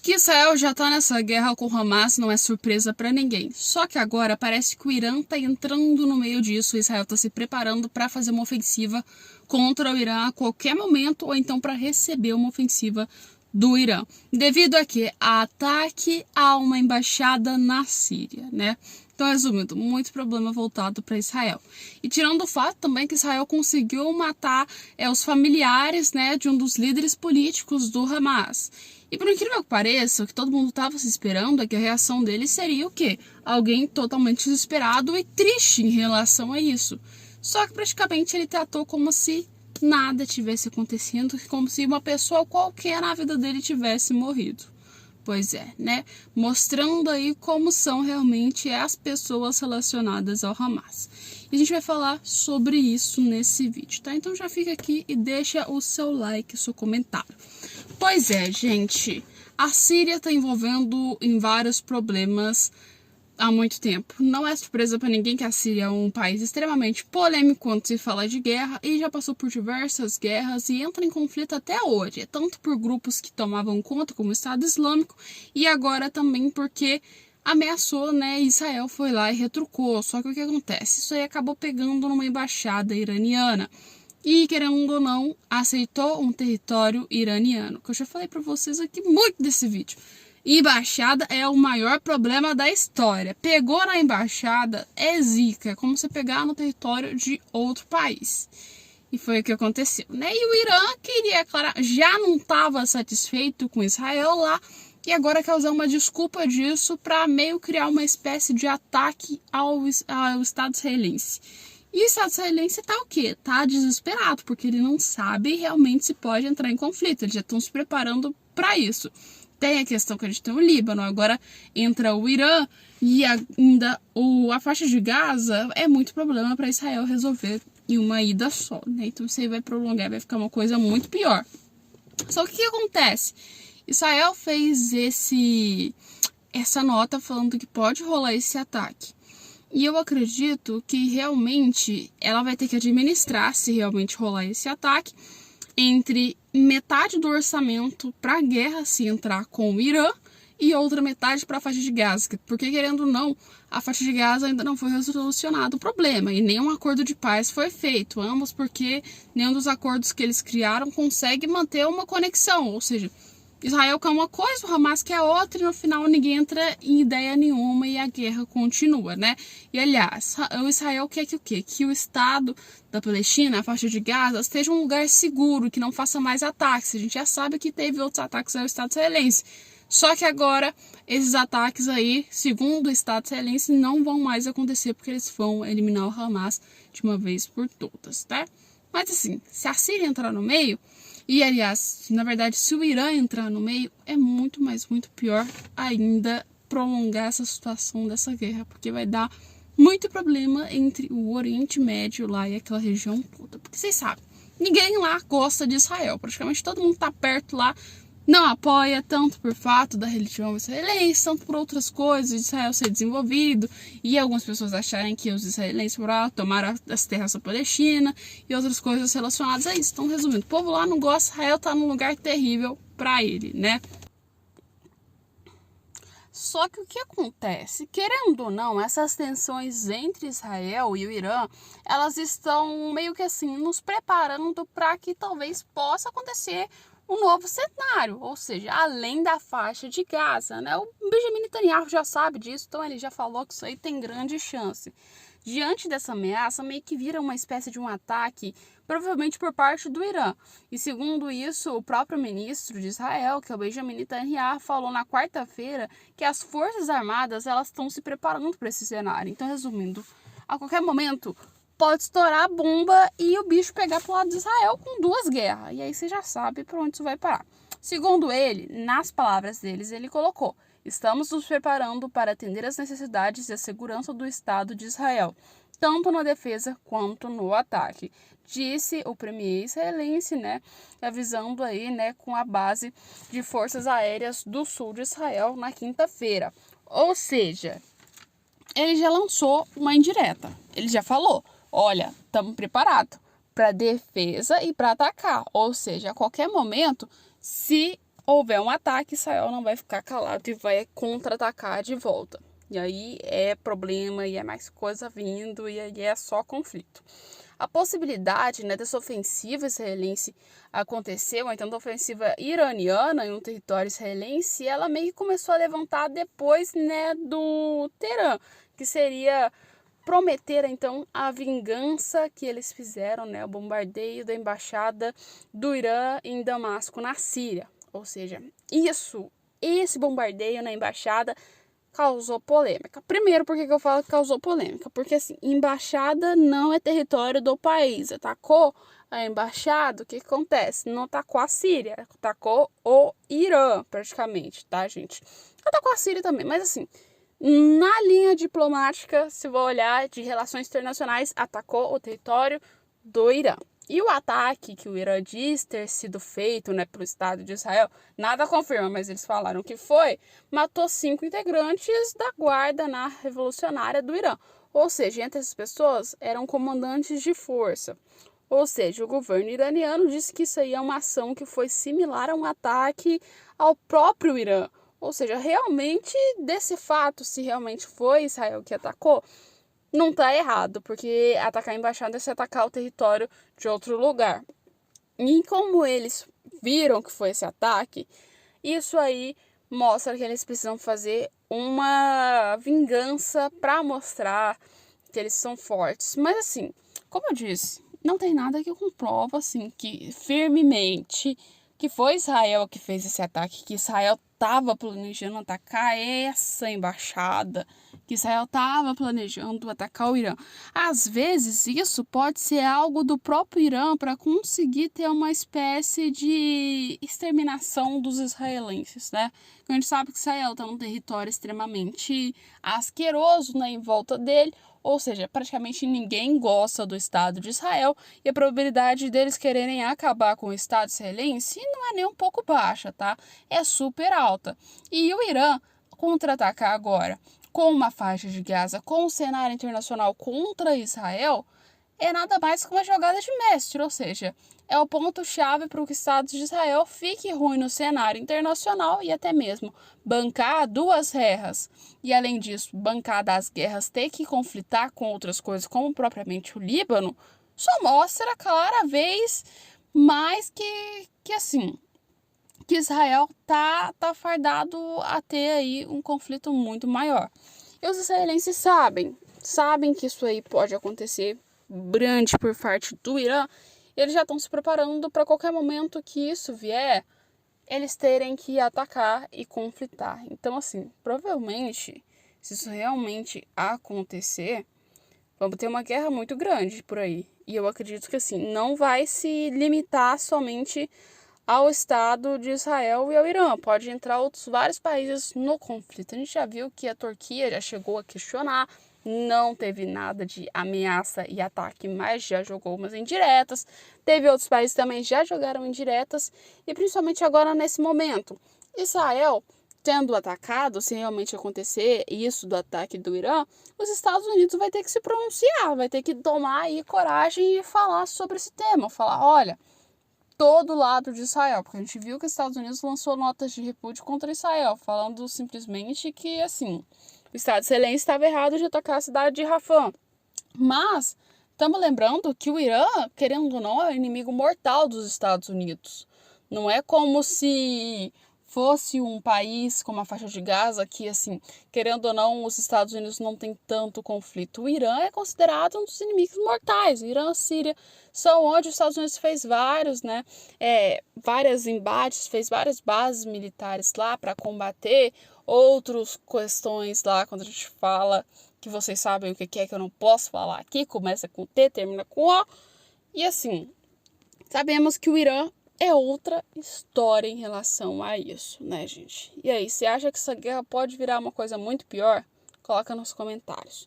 Que Israel já tá nessa guerra com o Hamas não é surpresa para ninguém. Só que agora parece que o Irã tá entrando no meio disso. Israel tá se preparando para fazer uma ofensiva contra o Irã a qualquer momento, ou então para receber uma ofensiva do Irã. Devido a que? A ataque a uma embaixada na Síria, né? Então, resumindo, muito problema voltado para Israel. E tirando o fato também que Israel conseguiu matar os familiares, né, de um dos líderes políticos do Hamas. E por incrível que pareça, o que todo mundo estava se esperando é que a reação dele seria o quê? Alguém totalmente desesperado e triste em relação a isso. Só que praticamente ele tratou como se nada tivesse acontecendo, como se uma pessoa qualquer na vida dele tivesse morrido. Pois é, né? Mostrando aí como são realmente as pessoas relacionadas ao Hamas. E a gente vai falar sobre isso nesse vídeo, tá? Então já fica aqui e deixa o seu like, o seu comentário. Pois é, gente, a Síria está envolvendo em vários problemas há muito tempo. Não é surpresa para ninguém que a Síria é um país extremamente polêmico quando se fala de guerra e já passou por diversas guerras e entra em conflito até hoje. É tanto por grupos que tomavam conta como o Estado Islâmico e agora também porque ameaçou, né? Israel foi lá e retrucou. Só que o que acontece? Isso aí acabou pegando numa embaixada iraniana. E, querendo ou não, aceitou um território iraniano. Que eu já falei para vocês aqui muito desse vídeo. Embaixada é o maior problema da história. Pegou na embaixada é zica. É como você pegar no território de outro país. E foi o que aconteceu, né? E o Irã queria, claro, já não estava satisfeito com Israel lá. E agora quer usar uma desculpa disso para meio criar uma espécie de ataque ao Estado israelense. E o Estado israelense tá o quê? Tá desesperado, porque ele não sabe realmente se pode entrar em conflito. Eles já estão se preparando para isso. Tem a questão que a gente tem o Líbano, agora entra o Irã e ainda a faixa de Gaza é muito problema para Israel resolver em uma ida só, né? Então isso aí vai prolongar, vai ficar uma coisa muito pior. Só que o que acontece? Israel fez essa nota falando que pode rolar esse ataque. E eu acredito que realmente ela vai ter que administrar, se realmente rolar esse ataque, entre metade do orçamento para a guerra, se entrar com o Irã, e outra metade para a faixa de Gaza. Porque, querendo ou não, a faixa de Gaza ainda não foi resolucionado o problema, e nenhum acordo de paz foi feito. Ambos porque nenhum dos acordos que eles criaram consegue manter uma conexão, ou seja, Israel quer uma coisa, o Hamas quer outra, e no final ninguém entra em ideia nenhuma e a guerra continua, né? E aliás, o Israel quer que o quê? Que o Estado da Palestina, a faixa de Gaza, esteja um lugar seguro, que não faça mais ataques. A gente já sabe que teve outros ataques ao Estado israelense. Só que agora, esses ataques aí, segundo o Estado israelense, não vão mais acontecer, porque eles vão eliminar o Hamas de uma vez por todas, tá? Mas assim, se a Síria entrar no meio, e aliás, na verdade, se o Irã entrar no meio, é muito pior ainda prolongar essa situação dessa guerra, porque vai dar muito problema entre o Oriente Médio lá e aquela região toda. Porque vocês sabem, ninguém lá gosta de Israel, praticamente todo mundo tá perto lá, não apoia, tanto por fato da religião israelense, tanto por outras coisas, de Israel ser desenvolvido, e algumas pessoas acharem que os israelenses tomaram as terras da Palestina, e outras coisas relacionadas a isso. Então, resumindo, o povo lá não gosta, Israel tá num lugar terrível para ele, né? Só que o que acontece? Querendo ou não, essas tensões entre Israel e o Irã, elas estão meio que assim, nos preparando para que talvez possa acontecer um novo cenário, ou seja, além da faixa de Gaza, né? O Benjamin Netanyahu já sabe disso, então ele já falou que isso aí tem grande chance. Diante dessa ameaça, meio que vira uma espécie de um ataque, provavelmente por parte do Irã. E segundo isso, o próprio ministro de Israel, que é o Benjamin Netanyahu, falou na quarta-feira que as forças armadas elas estão se preparando para esse cenário. Então, resumindo, a qualquer momento pode estourar a bomba e o bicho pegar pro lado de Israel com duas guerras. E aí você já sabe para onde isso vai parar. Segundo ele, nas palavras deles, ele colocou: estamos nos preparando para atender às necessidades e a segurança do Estado de Israel, tanto na defesa quanto no ataque. Disse o premier israelense, né, avisando aí, né, com a base de forças aéreas do sul de Israel na quinta-feira. Ou seja, ele já lançou uma indireta. Ele já falou: olha, estamos preparados para defesa e para atacar. Ou seja, a qualquer momento, se houver um ataque, Israel não vai ficar calado e vai contra-atacar de volta. E aí é problema, e é mais coisa vindo, e aí é só conflito. A possibilidade, né, dessa ofensiva israelense acontecer, ou então da ofensiva iraniana em um território israelense, ela meio que começou a levantar depois, né, do Teherã, que seria prometer, então, a vingança que eles fizeram, né, o bombardeio da embaixada do Irã em Damasco, na Síria. Ou seja, esse bombardeio na embaixada causou polêmica. Primeiro, por que eu falo que causou polêmica? Porque, assim, embaixada não é território do país. Atacou a embaixada, o que acontece? Não atacou a Síria, atacou o Irã, praticamente, tá, gente? Atacou a Síria também, mas, assim, na linha diplomática, se for olhar de relações internacionais, atacou o território do Irã. E o ataque que o Irã diz ter sido feito, né, pelo Estado de Israel, nada confirma, mas eles falaram que foi, matou 5 integrantes da guarda revolucionária do Irã. Ou seja, entre essas pessoas eram comandantes de força. Ou seja, o governo iraniano disse que isso aí é uma ação que foi similar a um ataque ao próprio Irã. Ou seja, realmente, desse fato, se realmente foi Israel que atacou, não está errado, porque atacar a embaixada é se atacar o território de outro lugar. E como eles viram que foi esse ataque, isso aí mostra que eles precisam fazer uma vingança para mostrar que eles são fortes. Mas assim, como eu disse, não tem nada que comprova assim, que firmemente que foi Israel que fez esse ataque, que Israel estava planejando atacar essa embaixada, que Israel estava planejando atacar o Irã. Às vezes, isso pode ser algo do próprio Irã para conseguir ter uma espécie de exterminação dos israelenses, né? A gente sabe que Israel está num território extremamente asqueroso, né, em volta dele, ou seja, praticamente ninguém gosta do Estado de Israel e a probabilidade deles quererem acabar com o Estado israelense não é nem um pouco baixa, tá? É super alta. E o Irã contra-atacar agora com uma faixa de Gaza, com o cenário internacional contra Israel, é nada mais que uma jogada de mestre, ou seja, é o ponto-chave para que o Estado de Israel fique ruim no cenário internacional e até mesmo bancar 2 guerras. E além disso, bancar das guerras, ter que conflitar com outras coisas, como propriamente o Líbano, só mostra cada vez mais que assim, que Israel tá fardado a ter aí um conflito muito maior. E os israelenses sabem que isso aí pode acontecer grande por parte do Irã, e eles já estão se preparando para qualquer momento que isso vier, eles terem que atacar e conflitar. Então, assim, provavelmente, se isso realmente acontecer, vamos ter uma guerra muito grande por aí. E eu acredito que, assim, não vai se limitar somente ao Estado de Israel e ao Irã. Pode entrar vários países no conflito. A gente já viu que a Turquia já chegou a questionar, não teve nada de ameaça e ataque, mas já jogou umas indiretas. Teve outros países também já jogaram indiretas. E principalmente agora nesse momento, Israel tendo atacado, se realmente acontecer isso do ataque do Irã, os Estados Unidos vai ter que se pronunciar, vai ter que tomar aí coragem e falar sobre esse tema. Falar, olha, todo lado de Israel, porque a gente viu que os Estados Unidos lançou notas de repúdio contra Israel, falando simplesmente que, assim, o Estado israelense estava errado de atacar a cidade de Rafah. Mas estamos lembrando que o Irã, querendo ou não, é o inimigo mortal dos Estados Unidos. Não é como se fosse um país como a faixa de Gaza, que, assim, querendo ou não, os Estados Unidos não tem tanto conflito. O Irã é considerado um dos inimigos mortais. O Irã e a Síria são onde os Estados Unidos fez vários embates, fez várias bases militares lá para combater outras questões lá, quando a gente fala, que vocês sabem o que é que eu não posso falar aqui, começa com T, termina com O. E assim, sabemos que o Irã é outra história em relação a isso, né, gente? E aí, você acha que essa guerra pode virar uma coisa muito pior? Coloca nos comentários.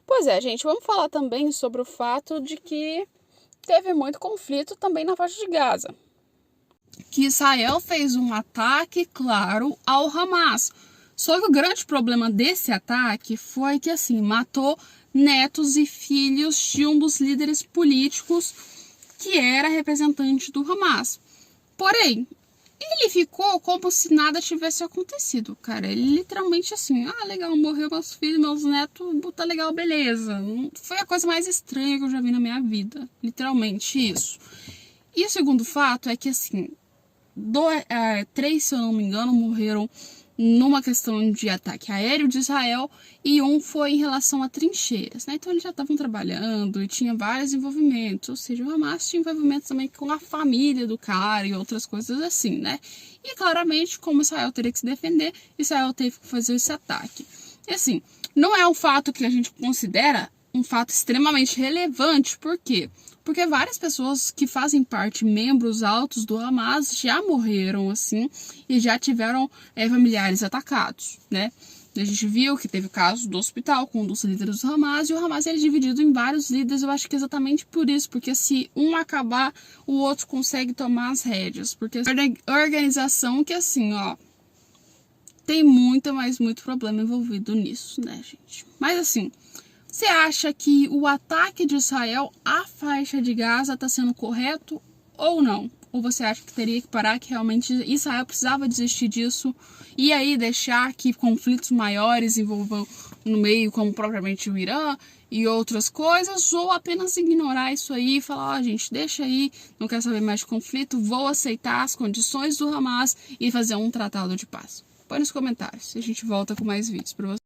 Pois é, gente, vamos falar também sobre o fato de que teve muito conflito também na faixa de Gaza. Que Israel fez um ataque, claro, ao Hamas. Só que o grande problema desse ataque foi que, assim, matou netos e filhos de um dos líderes políticos que era representante do Hamas. Porém, Ele ficou como se nada tivesse acontecido, cara. Ele literalmente assim, legal, morreu meus filhos, meus netos, tá legal, beleza. Foi a coisa mais estranha que eu já vi na minha vida. Literalmente isso. E o segundo fato é que, assim, três, se eu não me engano, morreram numa questão de ataque aéreo de Israel e um foi em relação a trincheiras, né? Então eles já estavam trabalhando e tinha vários envolvimentos, ou seja, o Hamas tinha envolvimento também com a família do cara e outras coisas assim, né? E claramente, como Israel teria que se defender, Israel teve que fazer esse ataque. E assim, não é um fato que a gente considera um fato extremamente relevante, por quê? Porque várias pessoas que fazem parte, membros altos do Hamas, já morreram, assim, e já tiveram familiares atacados, né? A gente viu que teve o caso do hospital com um dos líderes do Hamas, e o Hamas é dividido em vários líderes, eu acho que é exatamente por isso, porque se um acabar, o outro consegue tomar as rédeas, porque é uma organização que, assim, tem muito problema envolvido nisso, né, gente? Mas, assim, você acha que o ataque de Israel à faixa de Gaza está sendo correto ou não? Ou você acha que teria que parar, que realmente Israel precisava desistir disso e aí deixar que conflitos maiores envolvam no meio, como propriamente o Irã e outras coisas, ou apenas ignorar isso aí e falar, gente, deixa aí, não quero saber mais de conflito, vou aceitar as condições do Hamas e fazer um tratado de paz? Põe nos comentários e a gente volta com mais vídeos para vocês.